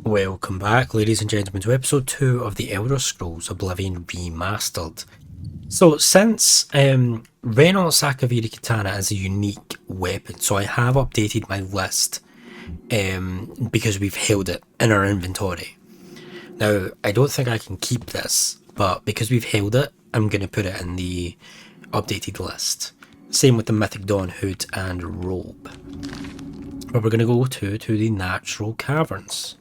Welcome back, ladies and gentlemen, to episode 2 of the Elder Scrolls Oblivion Remastered. So, since Renault Sakaviri Katana is a unique weapon, so I have updated my list because we've held it in our inventory. Now, I don't think I can keep this, but because we've held it, I'm going to put it in the updated list. Same with the Mythic Dawn hood and robe. But we're going to go to the natural caverns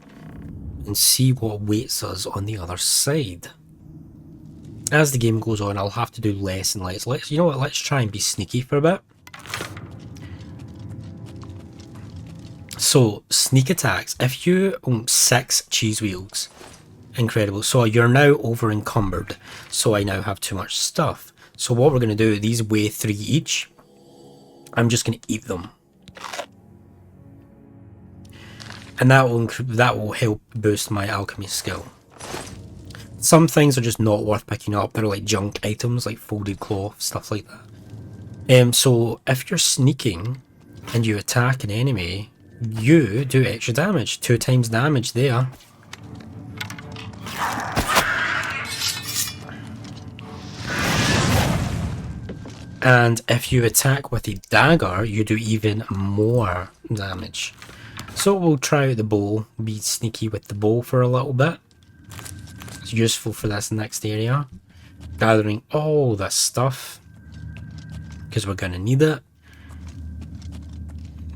and see what awaits us on the other side. As the game goes on, I'll have to do less and less. You know what, let's try and be sneaky for a bit. So, sneak attacks. If you own 6 cheese wheels, incredible. So you're now over encumbered. So I now have too much stuff. So what we're going to do, these weigh 3 each. I'm just going to eat them. And that will help boost my alchemy skill. Some things are just not worth picking up. They're like junk items, like folded cloth, stuff like that. So if you're sneaking and you attack an enemy, you do extra damage. 2 times damage there. And if you attack with a dagger, you do even more damage. So we'll try out the bow, be sneaky with the bow for a little bit. It's useful for this next area. Gathering all this stuff, because we're going to need it.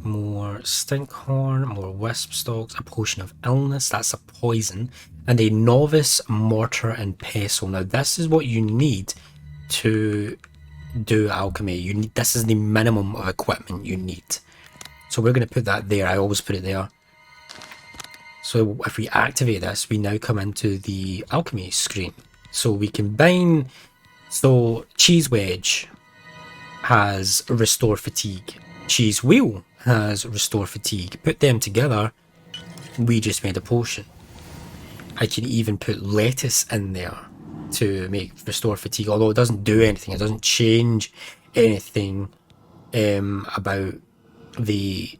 More stinkhorn, more wisp stalks, a potion of illness, that's a poison, and a novice mortar and pestle. Now this is what you need to do alchemy. This is the minimum of equipment you need. So we're going to put that there. I always put it there. So if we activate this, we now come into the alchemy screen. So we combine. So cheese wedge has restore fatigue. Cheese wheel has restore fatigue. Put them together, we just made a potion. I can even put lettuce in there to make restore fatigue, although it doesn't do anything. It doesn't change anything about the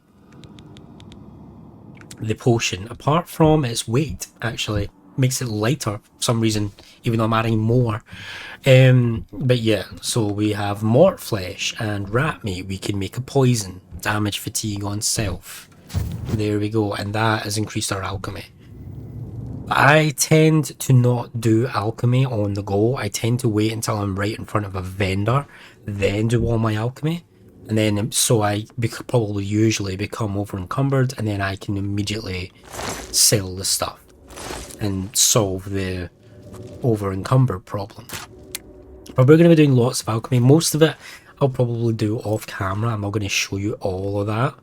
potion, apart from its weight. Actually makes it lighter for some reason, even though I'm adding more. But yeah, so we have mort flesh and rat meat. We can make a poison, damage fatigue on self. There we go, and that has increased our alchemy. I tend to not do alchemy on the go. I tend to wait until I'm right in front of a vendor, then do all my alchemy. And then, so I probably usually become over encumbered, and then I can immediately sell the stuff and solve the over encumbered problem. But we're going to be doing lots of alchemy. Most of it I'll probably do off camera. I'm not going to show you all of that.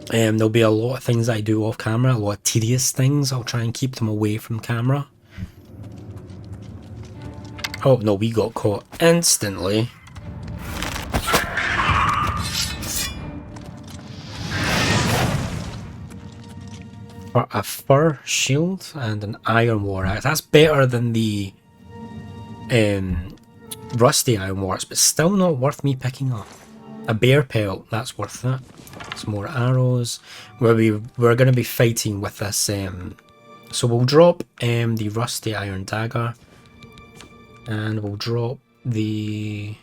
There'll be a lot of things I do off camera, a lot of tedious things. I'll try and keep them away from camera. Oh no, we got caught instantly. For a fur shield and an iron war axe. That's better than the rusty iron war axe, but still not worth me picking up. A bear pelt, that's worth it. Some more arrows. We're going to be fighting with this. So we'll drop the rusty iron dagger, and we'll drop the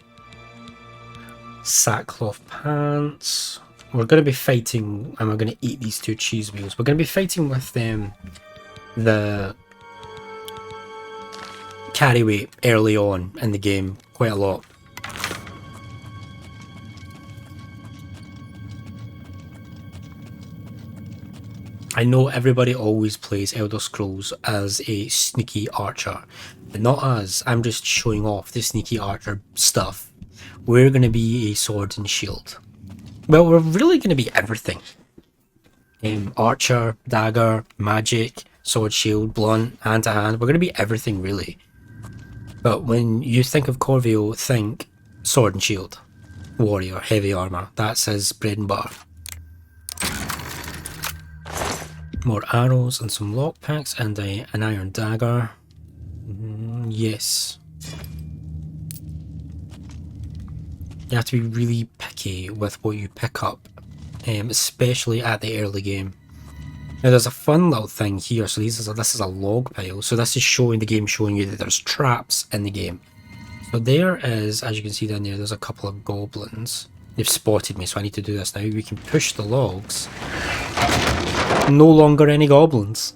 sackcloth pants. We're going to be fighting, and we're going to eat these 2 cheese wheels. We're going to be fighting with the carry weight early on in the game, quite a lot. I know everybody always plays Elder Scrolls as a sneaky archer, but not us. I'm just showing off the sneaky archer stuff. We're going to be a sword and shield. Well, we're really going to be everything. Archer, dagger, magic, sword, shield, blunt, hand to hand. We're going to be everything, really. But when you think of Corvio, think sword and shield. Warrior, heavy armor. That's his bread and butter. More arrows and some lockpicks and an iron dagger. Yes. You have to be really picky with what you pick up, especially at the early game. Now there's a fun little thing here. So this is a log pile. So this is showing you that there's traps in the game. So there is, as you can see down there, there's a couple of goblins. They've spotted me, so I need to do this now. We can push the logs. No longer any goblins.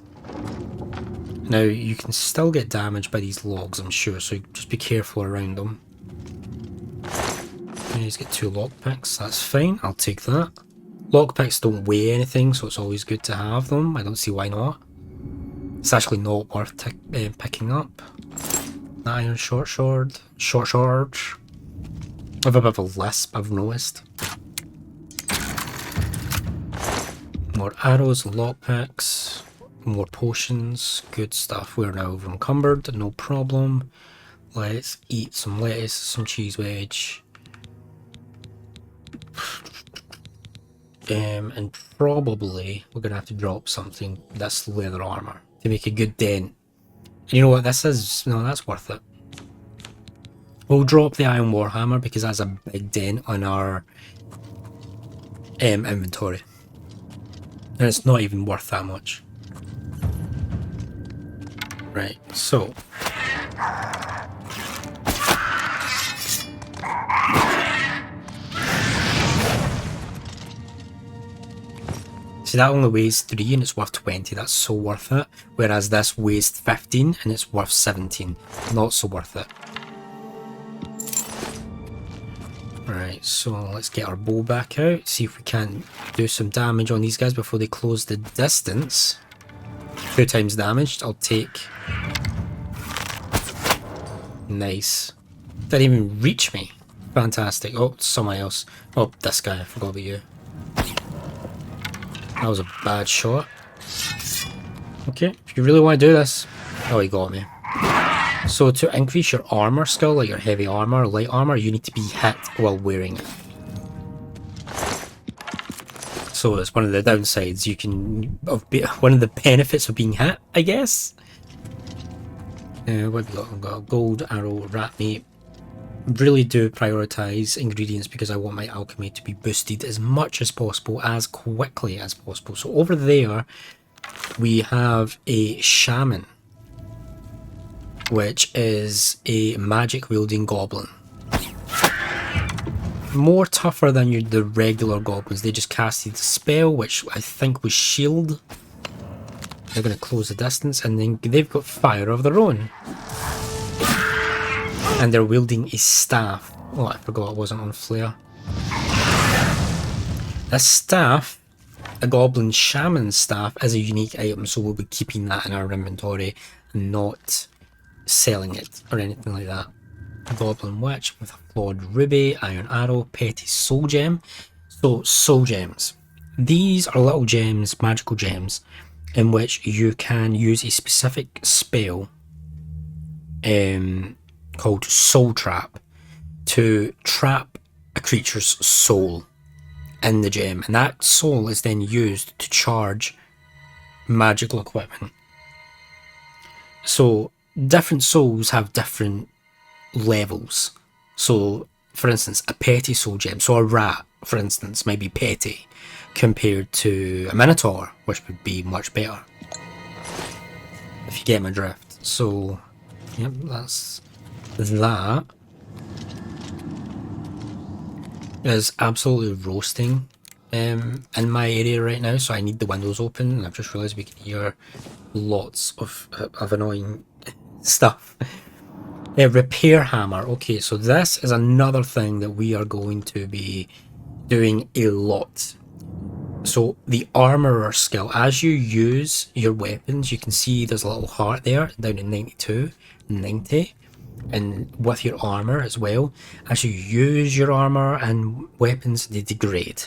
Now you can still get damaged by these logs, I'm sure. So just be careful around them. He's got 2 lockpicks. That's fine. I'll take that. Lockpicks don't weigh anything, so it's always good to have them. I don't see why not. It's actually not worth picking up. Iron short sword. I have a bit of a lisp, I've noticed. More arrows, lockpicks, more potions, good stuff. We're now over encumbered, no problem. Let's eat some lettuce, some cheese wedge. And probably we're gonna have to drop something, this leather armor, to make a good dent. And you know what this is? No, that's worth it. We'll drop the iron warhammer because that's a big dent on our inventory. And it's not even worth that much. Right, so see, that only weighs 3 and it's worth 20, that's so worth it. Whereas this weighs 15 and it's worth 17. Not so worth it. Right, so let's get our bow back out, see if we can do some damage on these guys before they close the distance. 2 times damaged, I'll take. Nice. Didn't even reach me. Fantastic. Oh, somebody else. Oh, this guy, I forgot about you. That was a bad shot. Okay, if you really want to do this. Oh, he got me. So to increase your armor skill, like your heavy armor, light armor, you need to be hit while wearing it. So it's one of the downsides. You can, one of the benefits of being hit, I guess. What have we got? I've got a gold arrow, rat meat. Really do prioritize ingredients because I want my alchemy to be boosted as much as possible, as quickly as possible. So over there, we have a shaman, which is a magic wielding goblin. More tougher than the regular goblins. They just casted the spell, which I think was shield. They're going to close the distance, and then they've got fire of their own. And they're wielding a staff. Oh, I forgot it wasn't on flare. This staff, a goblin shaman staff, is a unique item, so we'll be keeping that in our inventory and not selling it or anything like that. A goblin witch with a flawed ruby, iron arrow, petty soul gem. So soul gems. These are little gems, magical gems, in which you can use a specific spell called soul trap to trap a creature's soul in the gem, and that soul is then used to charge magical equipment. So different souls have different levels. So for instance, a petty soul gem, so a rat for instance might be petty compared to a minotaur, which would be much better, if you get my drift. So yep, that's that. Is absolutely roasting in my area right now, so I need the windows open, and I've just realised we can hear lots of annoying stuff. Repair hammer. Okay, so this is another thing that we are going to be doing a lot. So the armorer skill, as you use your weapons, you can see there's a little heart there down at 92, 90. And with your armor as well, as you use your armor and weapons, they degrade.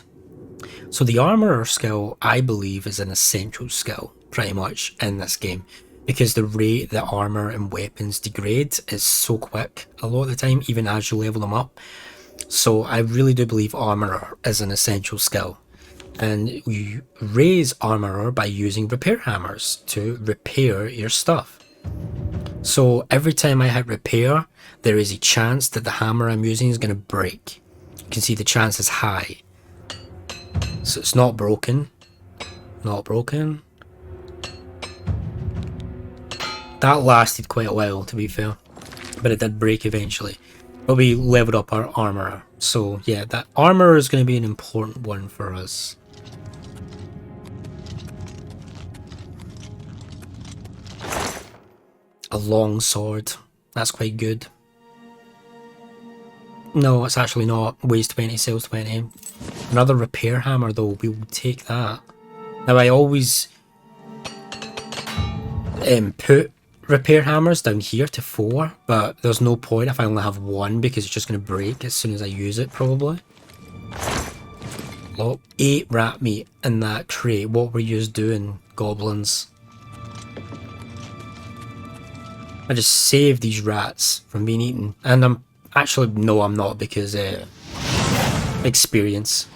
So the armorer skill, I believe, is an essential skill pretty much in this game, because the rate that armor and weapons degrade is so quick a lot of the time, even as you level them up. So I really do believe armorer is an essential skill, and you raise armorer by using repair hammers to repair your stuff. So every time I hit repair, there is a chance that the hammer I'm using is going to break. You can see the chance is high. So it's not broken. Not broken. That lasted quite a while, to be fair, but it did break eventually. But we leveled up our armor, so yeah, that armor is going to be an important one for us. A long sword, that's quite good. No, it's actually not. Weighs 20, sells 20. Another repair hammer though, we will take that. Now I always put repair hammers down here to 4, but there's no point if I only have 1 because it's just going to break as soon as I use it probably. Oh, 8 rat meat in that tray. What were you doing, goblins? I just saved these rats from being eaten, and I'm actually, no I'm not, because experience.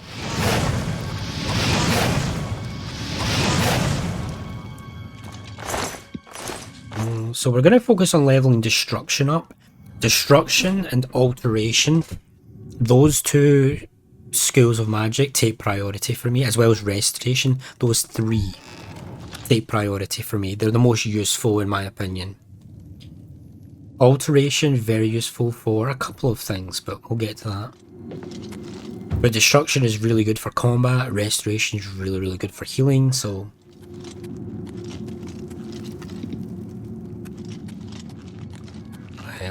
So we're going to focus on leveling destruction up. Destruction and alteration, those two schools of magic take priority for me, as well as restoration. Those 3 take priority for me. They're the most useful in my opinion. Alteration, very useful for a couple of things, but we'll get to that. But destruction is really good for combat, restoration is really good for healing, so...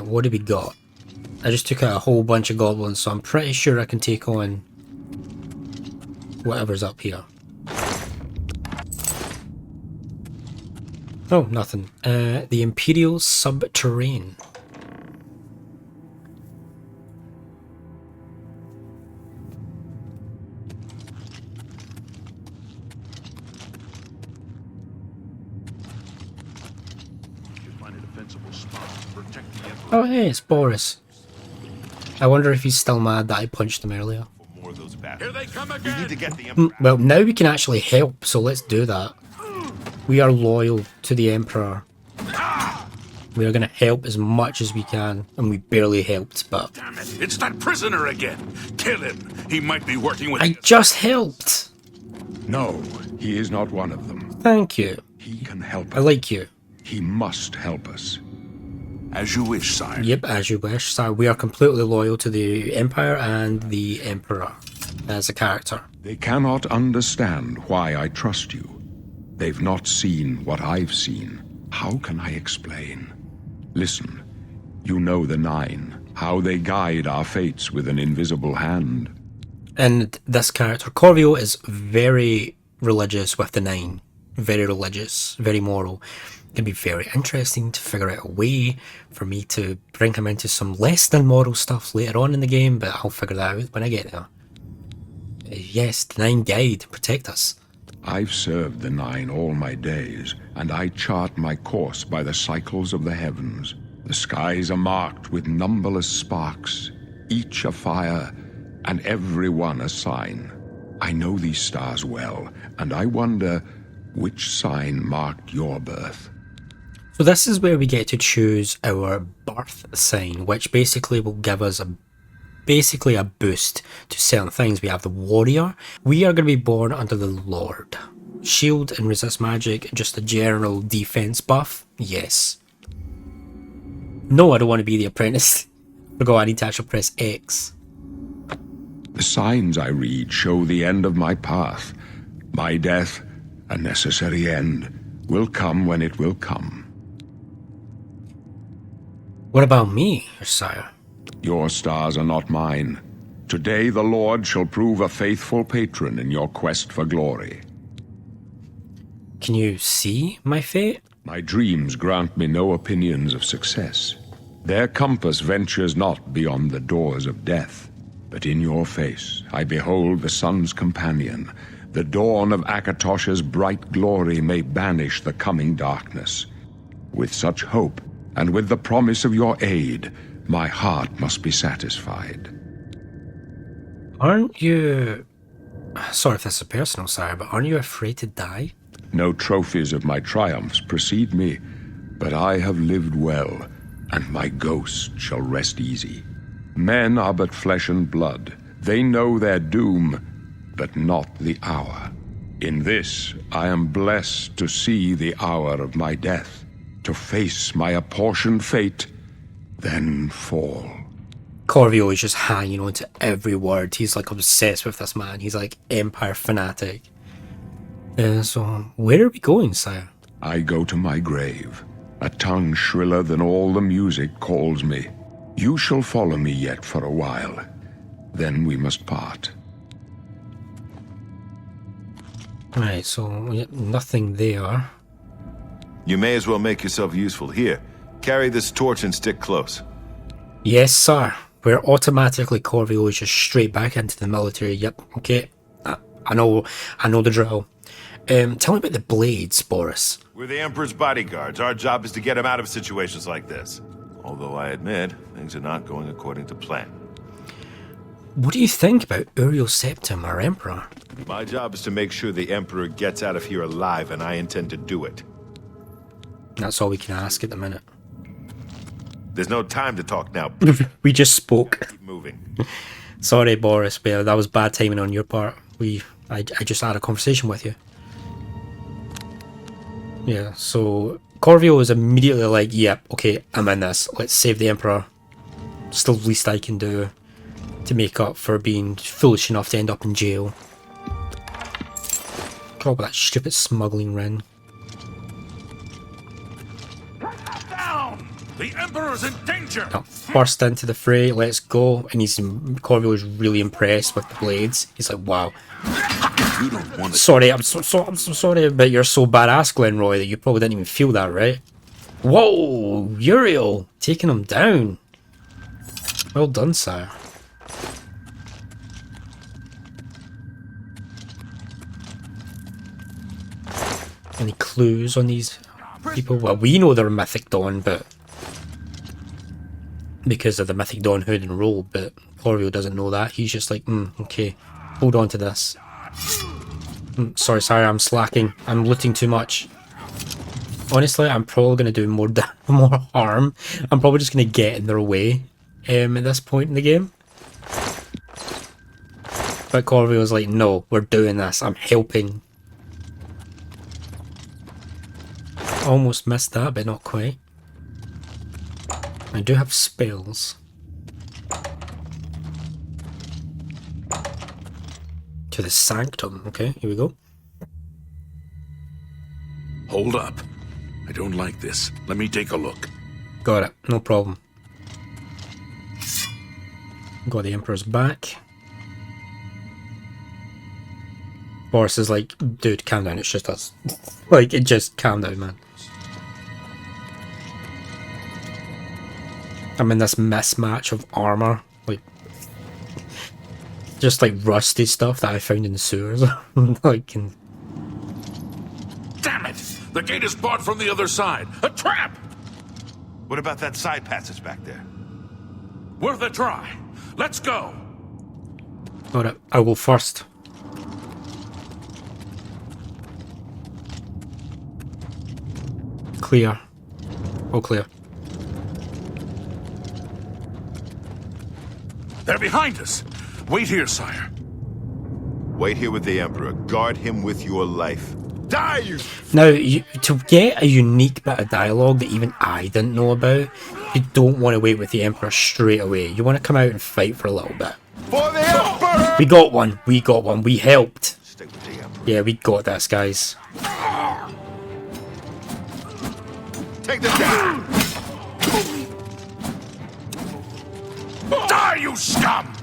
What do we got? I just took out a whole bunch of goblins, so I'm pretty sure I can take on whatever's up here. Oh, nothing. The Imperial Subterrane. Oh hey, it's Boris. I wonder if he's still mad that I punched him earlier. Well, now we can actually help, so let's do that. We are loyal to the Emperor. We are going to help as much as we can, and we barely helped, but... Damn it, it's that prisoner again! Kill him! He might be working with... I just helped! No, he is not one of them. Thank you. He can help us. I like you. He must help us. As you wish, sire. Yep, as you wish, sire. We are completely loyal to the Empire and the Emperor as a character. They cannot understand why I trust you. They've not seen what I've seen. How can I explain? Listen, you know the 9, how they guide our fates with an invisible hand. And this character, Corvio, is very religious with the 9. Very religious, very moral. It can be very interesting to figure out a way for me to bring him into some less than moral stuff later on in the game, but I'll figure that out when I get there. Yes, the 9 guide, protect us. I've served the 9 all my days, and I chart my course by the cycles of the heavens. The skies are marked with numberless sparks, each a fire, and every one a sign. I know these stars well, and I wonder which sign marked your birth. So this is where we get to choose our birth sign, which basically will give us a boost to certain things. We have the warrior. We are going to be born under the Lord. Shield and resist magic, just a general defense buff. Yes. No, I don't want to be the apprentice. Forgot I need to actually press X. The signs I read show the end of my path. My death, a necessary end, will come when it will come. What about me, sire? Your stars are not mine. Today the Lord shall prove a faithful patron in your quest for glory. Can you see my fate? My dreams grant me no opinions of success. Their compass ventures not beyond the doors of death. But in your face I behold the sun's companion. The dawn of Akatosh's bright glory may banish the coming darkness. With such hope, and with the promise of your aid, my heart must be satisfied. Aren't you... Sorry if this is personal, sire, but aren't you afraid to die? No trophies of my triumphs precede me, but I have lived well, and my ghost shall rest easy. Men are but flesh and blood. They know their doom, but not the hour. In this, I am blessed to see the hour of my death. to face my apportioned fate, then fall. Corvio is just hanging on to every word. He's like obsessed with this man. He's like Empire fanatic. So, where are we going, sire? I go to my grave. A tongue shriller than all the music calls me. You shall follow me yet for a while. Then we must part. Right, so nothing there. You may as well make yourself useful. Here, carry this torch and stick close. Yes, sir. We're automatically Corvio is just straight back into the military. Yep, okay. I know the drill. Tell me about the blades, Boris. We're the Emperor's bodyguards. Our job is to get him out of situations like this. Although I admit, things are not going according to plan. What do you think about Uriel Septim, our Emperor? My job is to make sure the Emperor gets out of here alive, and I intend to do it. That's all we can ask at the minute. There's no time to talk now. We just spoke. Keep moving. Sorry, Boris, but that was bad timing on your part. I just had a conversation with you. Yeah, so Corvio is immediately like, yep, okay, I'm in this. Let's save the Emperor. It's the least I can do to make up for being foolish enough to end up in jail. Drop that stupid smuggling ring. Down! The Emperor's in danger! Now, burst into the fray, let's go. And Corvio is really impressed with the blades. He's like, wow. You don't want to... Sorry, I'm so sorry, but you're so badass, Glenroy, that you probably didn't even feel that, right? Whoa, Uriel, taking him down. Well done, sire. Any clues on these people? Well, we know they're Mythic Dawn, but because of the Mythic Dawn hood and roll, but Corvio doesn't know that. He's just like, okay, hold on to this. Sorry, I'm slacking. I'm looting too much. Honestly, I'm probably going to do more harm. I'm probably just going to get in their way at this point in the game. But Corvio's like, no, we're doing this. I'm helping. Almost missed that, but not quite. I do have spells. To the sanctum. Okay, here we go. Hold up. I don't like this. Let me take a look. Got it. No problem. Got the Emperor's back. Boris is like, dude, calm down. It's just us. Like, just calm down, man. I'm in this mismatch of armor. Like, just like rusty stuff that I found in the sewers. Like, Damn it! The gate is barred from the other side. A trap! What about that side passage back there? Worth a try. Let's go. got it. I'll go first. Clear. All clear. They're behind us. Wait here, sire. Wait here with the Emperor. Guard him with your life. Die, you... Now, to get a unique bit of dialogue that even I didn't know about, you don't want to wait with the Emperor straight away. You want to come out and fight for a little bit. For the Emperor! We got one. We got one. We helped. Stick with the Emperor. Yeah, we got this, guys. Take them down! Die, you scum!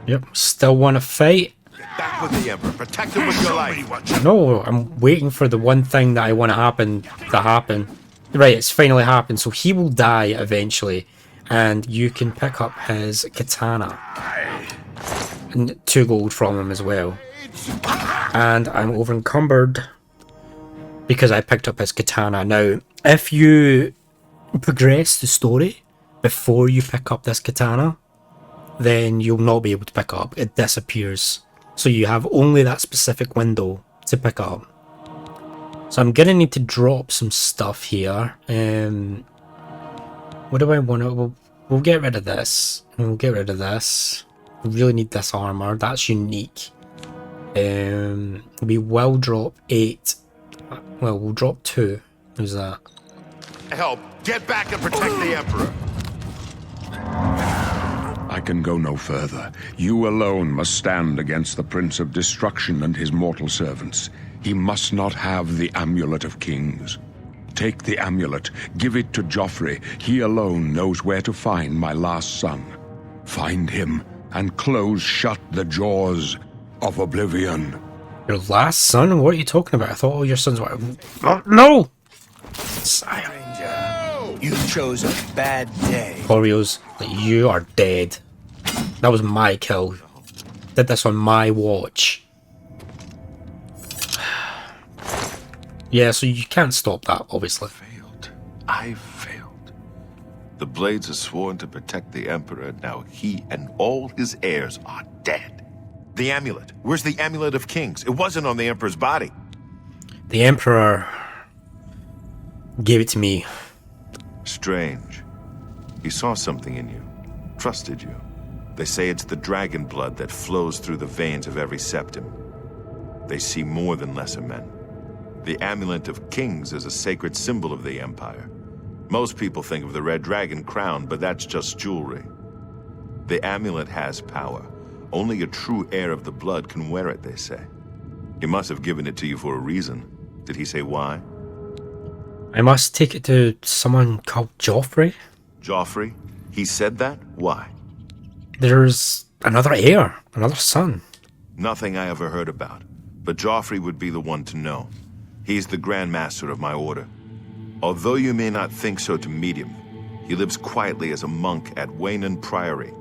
Yep. Still want to fight? Back with the Emperor. Protect him with your Show me life. what you... No, I'm waiting for the one thing that I want to happen. Right, it's finally happened. So he will die eventually, and you can pick up his katana. And 2 gold from him as well. And I'm over encumbered because I picked up his katana. Now, if you progress the story before you pick up this katana, then you'll not be able to pick up. It disappears. So you have only that specific window to pick up. So I'm gonna need to drop some stuff here. What do I want to... We'll get rid of this. And we'll get rid of this. We really need this armor. That's unique. We will drop 8. Well, we'll drop 2. Who's that? help, get back and protect the Emperor. I can go no further. You alone must stand against the Prince of Destruction and his mortal servants. He must not have the Amulet of Kings. Take the amulet, give it to Joffrey. He alone knows where to find my last son. Find him and close shut the jaws of Oblivion. Your last son? What are you talking about? I thought all your sons were... Oh, no! Stranger, you chose a bad day. Oreos, you are dead. That was my kill. Did this on my watch. Yeah, so you can't stop that, obviously. I failed. The Blades are sworn to protect the Emperor. Now he and all his heirs are dead. The amulet. Where's the Amulet of Kings? It wasn't on the Emperor's body. The Emperor gave it to me. Strange. He saw something in you. Trusted you. They say it's the dragon blood that flows through the veins of every septim. They see more than lesser men. The Amulet of Kings is a sacred symbol of the Empire. Most people think of the red dragon crown, but that's just jewelry. The amulet has power. Only a true heir of the blood can wear it, they say. He must have given it to you for a reason. Did he say why? I must take it to someone called Joffrey. Joffrey? He said that? Why? There's another heir, another son. Nothing I ever heard about. But Joffrey would be the one to know. He's the Grand Master of my order. Although you may not think so to meet him, he lives quietly as a monk at Waynon Priory,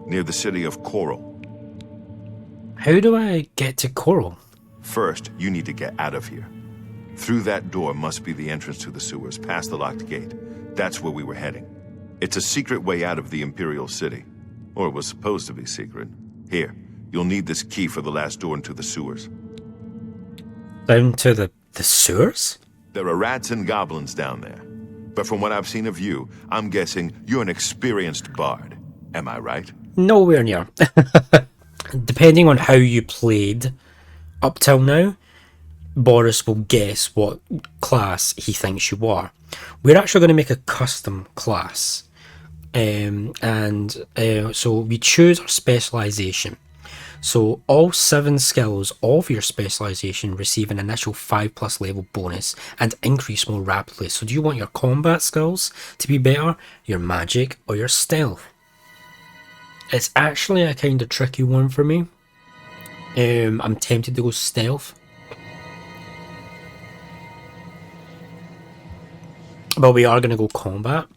near the city of Coral. How do I get to Coral? First, you need to get out of here. Through that door must be the entrance to the sewers, past the locked gate. That's where we were heading. It's a secret way out of the Imperial City. Or it was supposed to be secret. Here, you'll need this key for the last door into the sewers. Down to the sewers? There are rats and goblins down there. But from what I've seen of you, I'm guessing you're an experienced bard. Am I right? Nowhere near. Depending on how you played up till now, Boris will guess what class he thinks you are. We're actually going to make a custom class. So we choose our specialization. So all 7 skills of your specialization receive an initial 5+ level bonus and increase more rapidly. So do you want your combat skills to be better, your magic, or your stealth? It's actually a kind of tricky one for me. I'm tempted to go stealth. But we are going to go combat.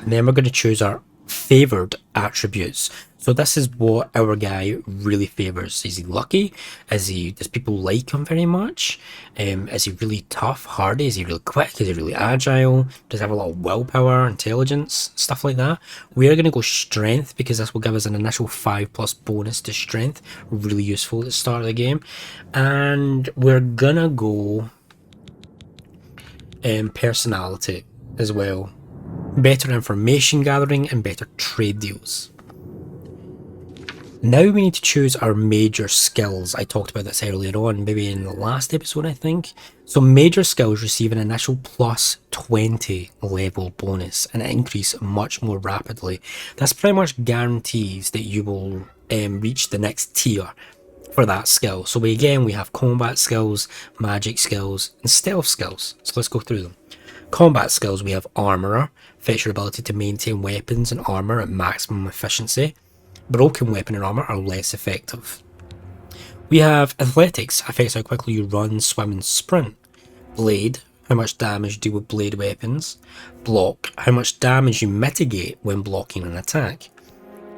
And then we're going to choose our favoured attributes. So this is what our guy really favours. Is he lucky? Does people like him very much? Is he really tough, hardy? Is he really quick? Is he really agile? Does he have a lot of willpower, intelligence, stuff like that? We're going to go strength because this will give us an initial 5+ bonus to strength. Really useful at the start of the game. And we're going to go personality as well. Better information gathering and better trade deals. Now we need to choose our major skills. I talked about this earlier on, maybe in the last episode, I think. So major skills receive an initial +20 level bonus and increase much more rapidly. This pretty much guarantees that you will reach the next tier for that skill. So we have combat skills, magic skills, and stealth skills. So let's go through them. Combat skills, we have Armourer, affects your ability to maintain weapons and armour at maximum efficiency. Broken weapon and armour are less effective. We have Athletics, affects how quickly you run, swim and sprint. Blade, how much damage you deal with blade weapons. Block, how much damage you mitigate when blocking an attack.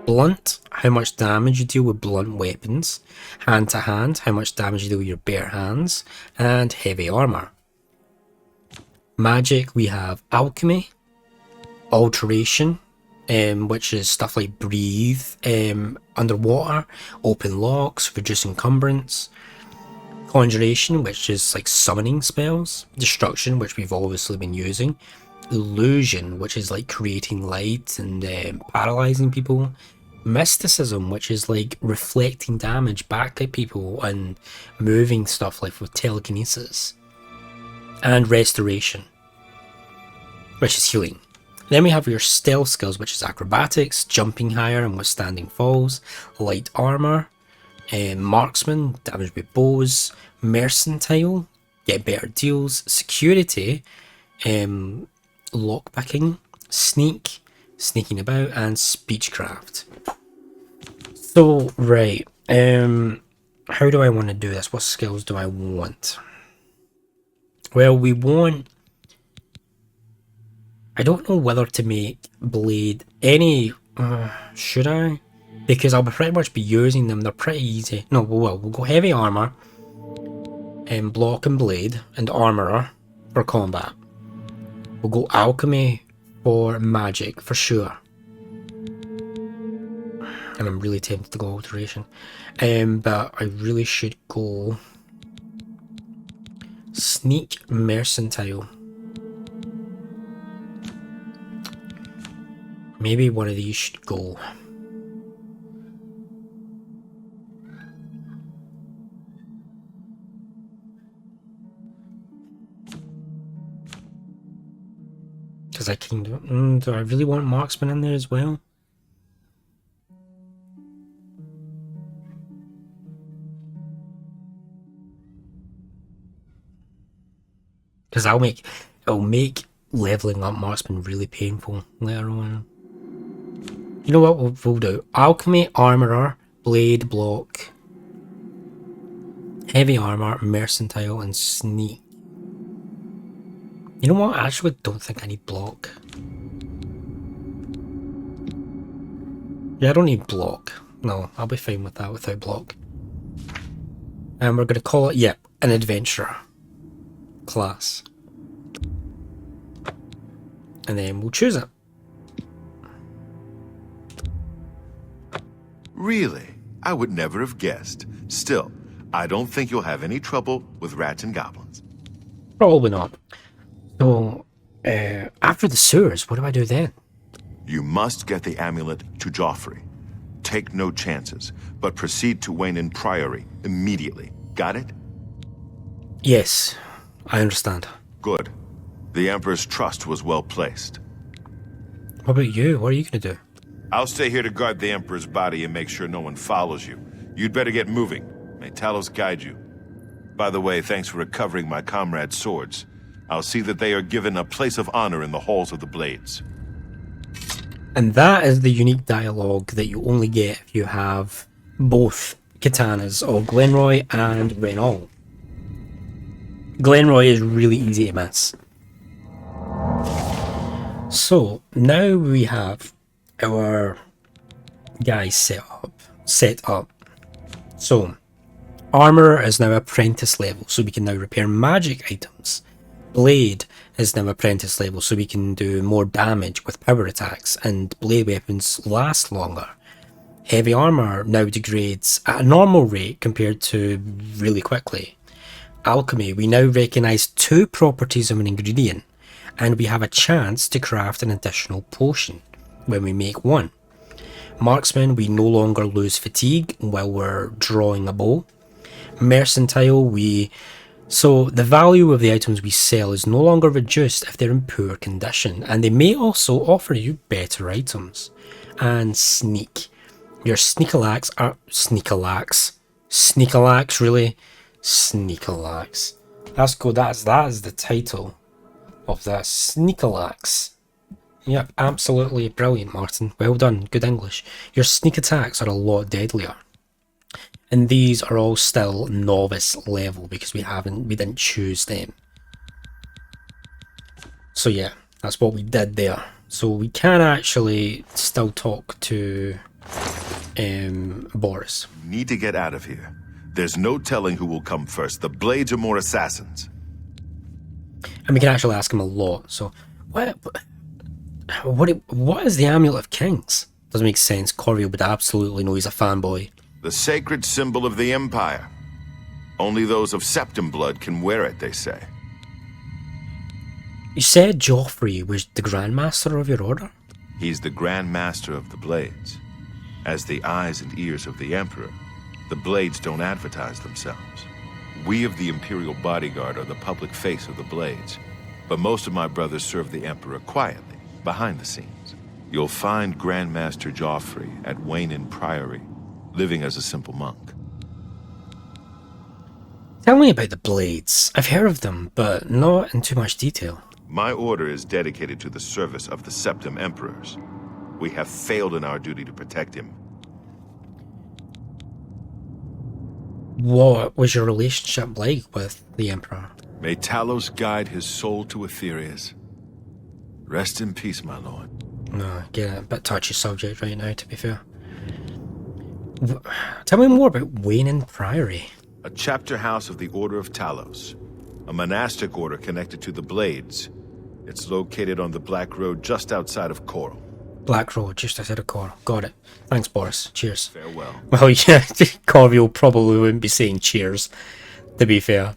Blunt, how much damage you deal with blunt weapons. Hand to hand, how much damage you deal with your bare hands. And heavy armour. Magic, we have Alchemy, Alteration, which is stuff like breathe, underwater, open locks, reduce encumbrance, Conjuration, which is like summoning spells, Destruction, which we've obviously been using, Illusion, which is like creating light and paralyzing people, Mysticism, which is like reflecting damage back at people and moving stuff like with telekinesis, and Restoration. which is healing. Then we have your stealth skills, which is acrobatics, jumping higher and withstanding falls, light armor, marksman, damage with bows, mercantile, get better deals, security, lockpicking, sneak, sneaking about, and speechcraft. So, right, how do I want to do this? What skills do I want? Well, we want... I don't know whether to make blade any... should I? Because I'll pretty much be using them. They're pretty easy. No, we'll go heavy armor, and block and blade, and armorer for combat. We'll go alchemy for magic, for sure. And I'm really tempted to go alteration. But I really should go... sneak mercantile. Maybe one of these should go. Because I can do... do I really want marksman in there as well? Because it'll make leveling up marksman really painful later on. You know what we'll do? Alchemy, armorer, blade, block, heavy armor, mercantile, and sneak. You know what? I actually don't think I need block. Yeah, I don't need block. No, I'll be fine with that without block. And we're going to call it, yep, an adventurer class. And then we'll choose it. Really? I would never have guessed. Still, I don't think you'll have any trouble with rats and goblins. Probably not. So, after the sewers, what do I do then? You must get the amulet to Joffrey. Take no chances, but proceed to Wayne Priory immediately. Got it? Yes, I understand. Good. The Emperor's trust was well placed. What about you? What are you going to do? I'll stay here to guard the Emperor's body and make sure no one follows you. You'd better get moving. May Talos guide you. By the way, thanks for recovering my comrade's swords. I'll see that they are given a place of honor in the halls of the Blades. And that is the unique dialogue that you only get if you have both katanas of Glenroy and Renault. Glenroy is really easy to miss. So, now we have our guys set up. So, armor is now apprentice level, so we can now repair magic items. Blade is now apprentice level, so we can do more damage with power attacks, and blade weapons last longer. Heavy armor now degrades at a normal rate compared to really quickly. Alchemy, we now recognise 2 properties of an ingredient, and we have a chance to craft an additional potion when we make one. Marksman, we no longer lose fatigue while we're drawing a bow. Mercantile, so the value of the items we sell is no longer reduced if they're in poor condition, and they may also offer you better items. And sneak. Your Alacks are... Alacks, really? Alacks. That's good, that is the title of this. Alacks. Yep, absolutely brilliant, Martin. Well done, good English. Your sneak attacks are a lot deadlier. And these are all still novice level because we didn't choose them. So yeah, that's what we did there. So we can actually still talk to Boris. Need to get out of here. There's no telling who will come first. The Blades are more assassins. And we can actually ask him a lot. So what is the Amulet of Kings? Doesn't make sense. Corvio would absolutely know, he's a fanboy. The sacred symbol of the Empire. Only those of Septim blood can wear it, they say. You said Joffrey was the Grand Master of your order? He's the Grand Master of the Blades. As the eyes and ears of the Emperor, the Blades don't advertise themselves. We of the Imperial Bodyguard are the public face of the Blades. But most of my brothers serve the Emperor quietly, behind the scenes. You'll find Grandmaster Joffrey at Wayne Priory, living as a simple monk. Tell me about the blades. I've heard of them, but not in too much detail. My order is dedicated to the service of the Septim Emperors. We have failed in our duty to protect him. What was your relationship like with the Emperor? May Talos guide his soul to Aetherius. Rest in peace, my lord. No, get a bit touchy subject right now, to be fair. Tell me more about Wayne Priory. A chapter house of the Order of Talos. A monastic order connected to the Blades. It's located on the Black Road just outside of Coral. Black Road, just outside of Coral. Got it. Thanks, Boris. Cheers. Farewell. Well, yeah, Corviel probably wouldn't be saying cheers, to be fair.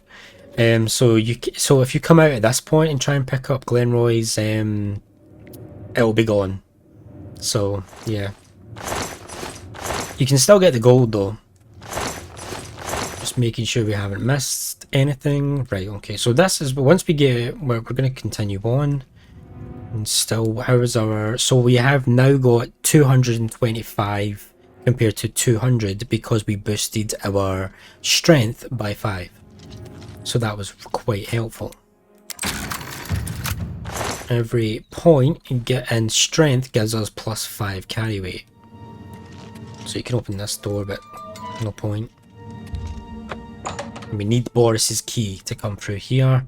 So if you come out at this point and try and pick up Glenroy's, it'll be gone. So yeah, you can still get the gold though. Just making sure we haven't missed anything. Right. Okay. So this is once we get, we're going to continue on. And still, how is our? So we have now got 225 compared to 200 because we boosted our strength by 5. So that was quite helpful. Every point you get in strength gives us plus 5 carry weight. So you can open this door, but no point. And we need Boris's key to come through here.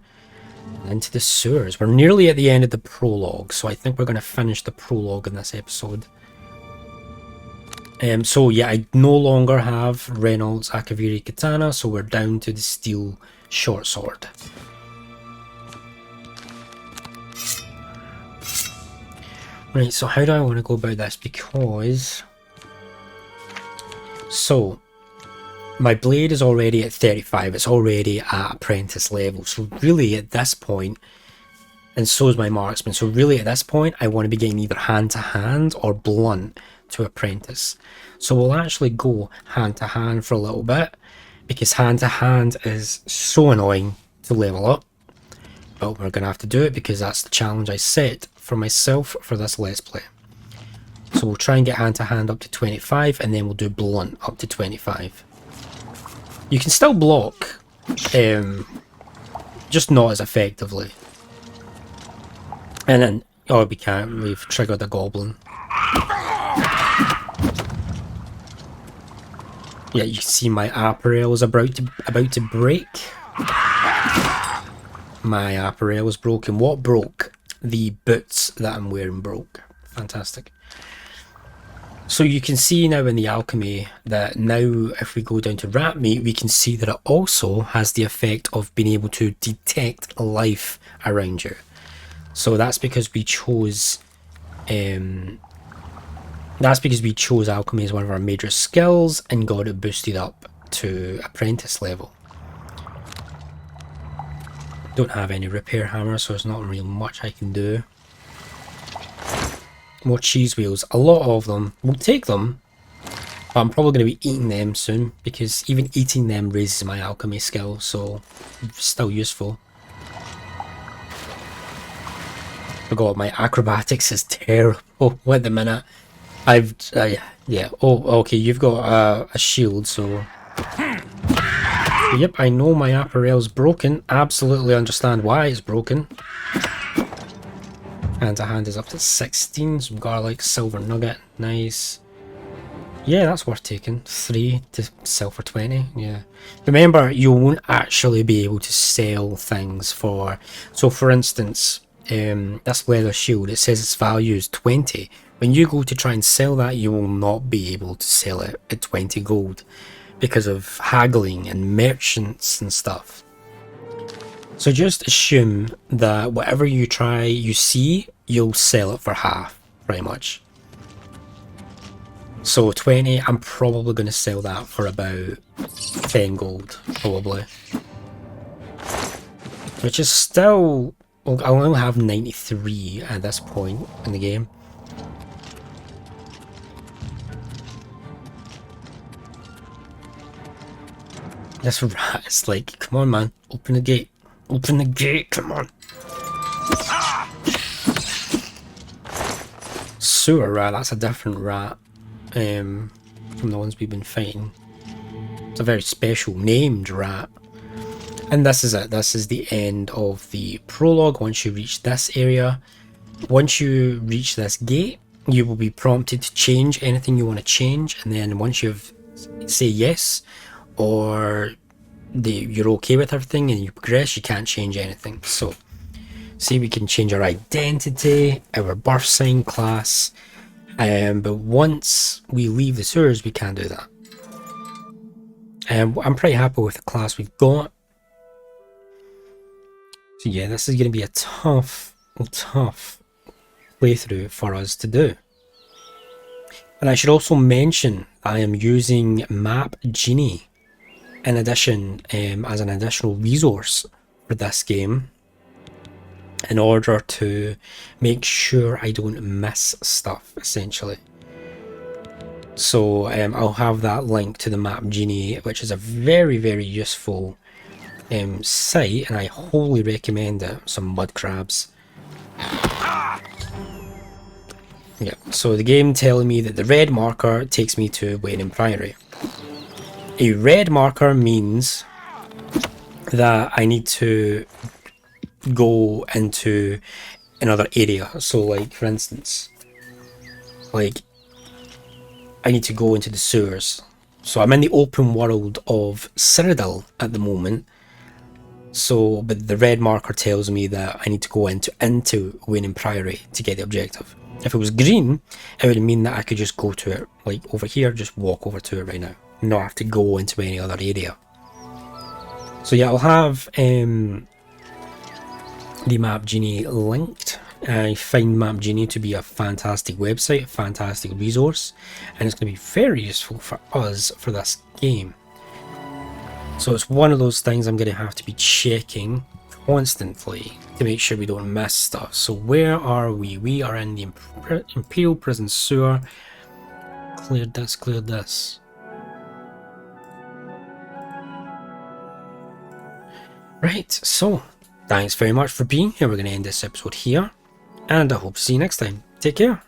And into the sewers. We're nearly at the end of the prologue, so I think we're going to finish the prologue in this episode. So yeah, I no longer have Reynolds Akaviri Katana, so we're down to the steel short sword. Right, so how do I want to go about this? Because... So, my blade is already at 35, it's already at apprentice level, so really at this point, and so is my marksman, so really at this point I want to be getting either hand to hand or blunt to apprentice. So we'll actually go hand to hand for a little bit, because hand to hand is so annoying to level up, but we're going to have to do it because that's the challenge I set for myself for this Let's Play. So we'll try and get hand to hand up to 25, and then we'll do blunt up to 25. You can still block, just not as effectively. And then, oh, we can't, we've triggered the goblin. Yeah, you can see my apparel is about to break. My apparel is broken. What broke? The boots that I'm wearing broke. Fantastic. So you can see now in the alchemy that now if we go down to rat meat, we can see that it also has the effect of being able to detect life around you. So that's because we chose alchemy as one of our major skills and got it boosted up to apprentice level. Don't have any repair hammer, so there's not really much I can do. More cheese wheels, a lot of them. We'll take them, but I'm probably going to be eating them soon because even eating them raises my alchemy skill, so still useful. Forgot my acrobatics is terrible at the minute. Yeah. Oh, okay. You've got a shield, so. Yep, I know my apparel's broken. Absolutely understand why it's broken. Hand to hand is up to 16. Some garlic, silver nugget, nice. Yeah, that's worth taking. 3 to sell for 20. Yeah. Remember, you won't actually be able to sell things for. So, for instance, this leather shield, it says its value is 20. When you go to try and sell that, you will not be able to sell it at 20 gold because of haggling and merchants and stuff. So just assume that whatever you see, you'll sell it for half, pretty much. So 20, I'm probably going to sell that for about 10 gold, probably. Which is still, I only have 93 at this point in the game. This rat is like, come on man, open the gate. Open the gate, come on. Sewer rat, that's a different rat from the ones we've been fighting. It's a very special named rat. And this is it. This is the end of the prologue. Once you reach this area, once you reach this gate, you will be prompted to change anything you want to change. And then once you've say yes, or you're okay with everything and you progress, you can't change anything. So, see, we can change our identity, our birth sign, class. But once we leave the sewers, we can't do that. I'm pretty happy with the class we've got. So yeah, this is going to be a tough playthrough for us to do. And I should also mention I am using Map Genie in addition as an additional resource for this game in order to make sure I don't miss stuff, essentially. So I'll have that link to the Map Genie, which is a very useful site, and I wholly recommend it. Some mud crabs. Yeah, so the game telling me that the red marker takes me to Waiting Priory. A red marker means that I need to go into another area. So like, for instance, like I need to go into the sewers. So I'm in the open world of Cyrodiil at the moment. So, but the red marker tells me that I need to go into Waiting Priory to get the objective. If it was green, it would mean that I could just go to it, like over here, just walk over to it right now, not have to go into any other area. So yeah, I'll have the Map Genie linked. I find Map Genie to be a fantastic website, a fantastic resource, and it's going to be very useful for us for this game. So it's one of those things I'm going to have to be checking constantly to make sure we don't miss stuff. So where are we? We are in the Imperial Prison Sewer. Cleared this, cleared this. Right, so thanks very much for being here. We're going to end this episode here, and I hope to see you next time. Take care.